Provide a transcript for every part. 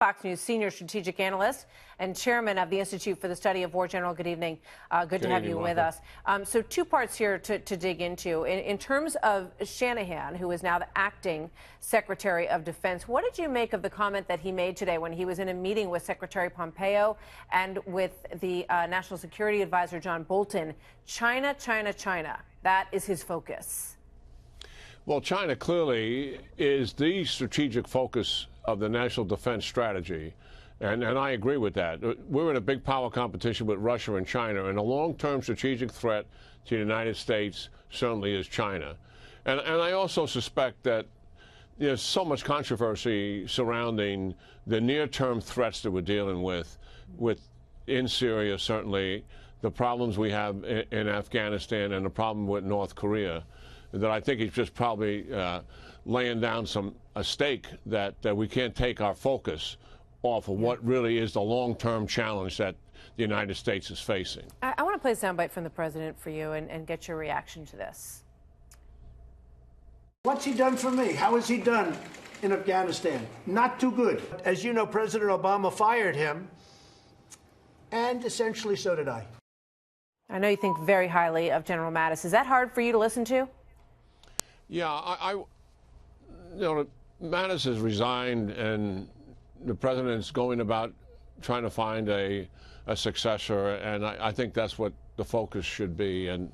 Fox News senior strategic analyst and chairman of the Institute for the Study of War. General, good evening. Good to have you with us. So two parts here to dig into. In terms of Shanahan, who is now the acting Secretary of Defense, what did you make of the comment that he made today when he was in a meeting with Secretary Pompeo and with the National Security Advisor John Bolton? China, China, China. That is his focus. Well, China clearly is the strategic focus of the national defense strategy, and I agree with that. We're in a big power competition with Russia and China, and a long-term strategic threat to the United States certainly is China. And I also suspect that there's so much controversy surrounding the near-term threats that we're dealing with in Syria, certainly, the problems we have in Afghanistan, and the problem with North Korea, that I think he's just probably laying down a stake that we can't take our focus off of what really is the long-term challenge that the United States is facing. I want to play a soundbite from the president for you and get your reaction to this. What's he done for me? How has he done in Afghanistan? Not too good. As you know, President Obama fired him, and essentially so did I. I know you think very highly of General Mattis. Is that hard for you to listen to? Yeah, you know, Mattis has resigned, and the president's going about trying to find a successor, and I think that's what the focus should be, and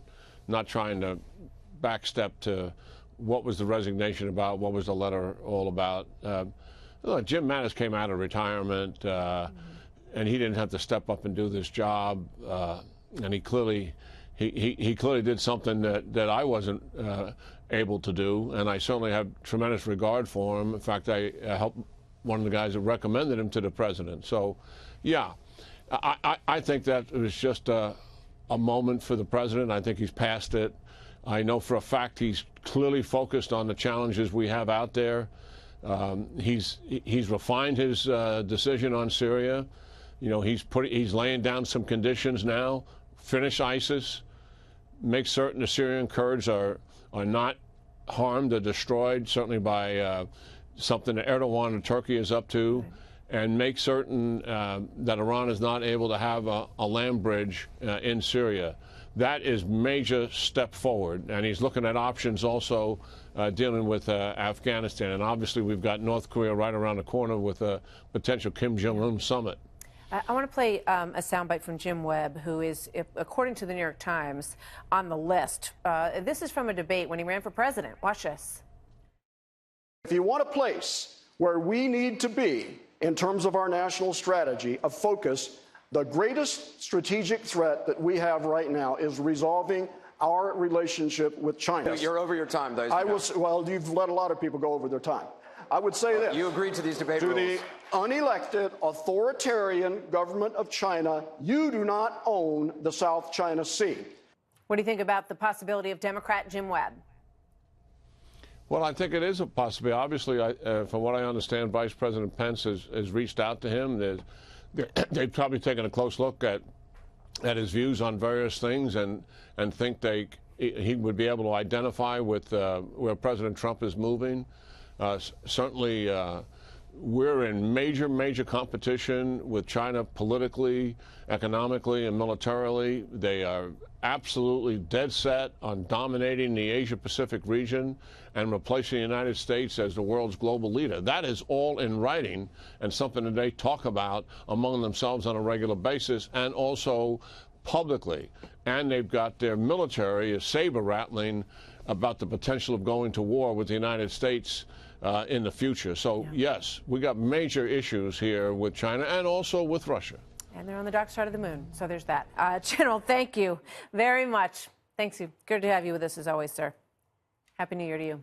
not trying to backstep to what was the resignation about, what was the letter all about. Look, Jim Mattis came out of retirement, and he didn't have to step up and do this job, and he clearly did something that I wasn't able to do, and I certainly have tremendous regard for him. In fact, I helped one of the guys that recommended him to the president. So, yeah, I think that it was just a moment for the president. I think he's past it. I know for a fact he's clearly focused on the challenges we have out there. He's refined his decision on Syria. You know, he's laying down some conditions now. Finish ISIS, make certain the Syrian Kurds are not harmed or destroyed, certainly by something that Erdogan and Turkey is up to, and make certain that Iran is not able to have a land bridge in Syria. That is major step forward, and he's looking at options also dealing with Afghanistan. And obviously we've got North Korea right around the corner with a potential Kim Jong-un summit. I want to play a soundbite from Jim Webb, who is, according to the New York Times, on the list. This is from a debate when he ran for president. Watch this. If you want a place where we need to be in terms of our national strategy of focus, the greatest strategic threat that we have right now is resolving our relationship with China. You're over your time, though. Well, you've let a lot of people go over their time. I would say this. You agreed to these debate rules. To the unelected, authoritarian government of China, you do not own the South China Sea. What do you think about the possibility of Democrat Jim Webb? Well, I think it is a possibility. Obviously, from what I understand, Vice President Pence has reached out to him. They've probably taken a close look at his views on various things and think he would be able to identify with where President Trump is moving. Certainly, we're in major competition with China politically, economically, and militarily. They are absolutely dead set on dominating the Asia-Pacific region and replacing the United States as the world's global leader. That is all in writing and something that they talk about among themselves on a regular basis and also publicly. And they've got their military saber-rattling about the potential of going to war with the United States in the future. So, yes, we got major issues here with China and also with Russia. And they're on the dark side of the moon. So there's that. General, thank you very much. Thanks. Good to have you with us as always, sir. Happy New Year to you.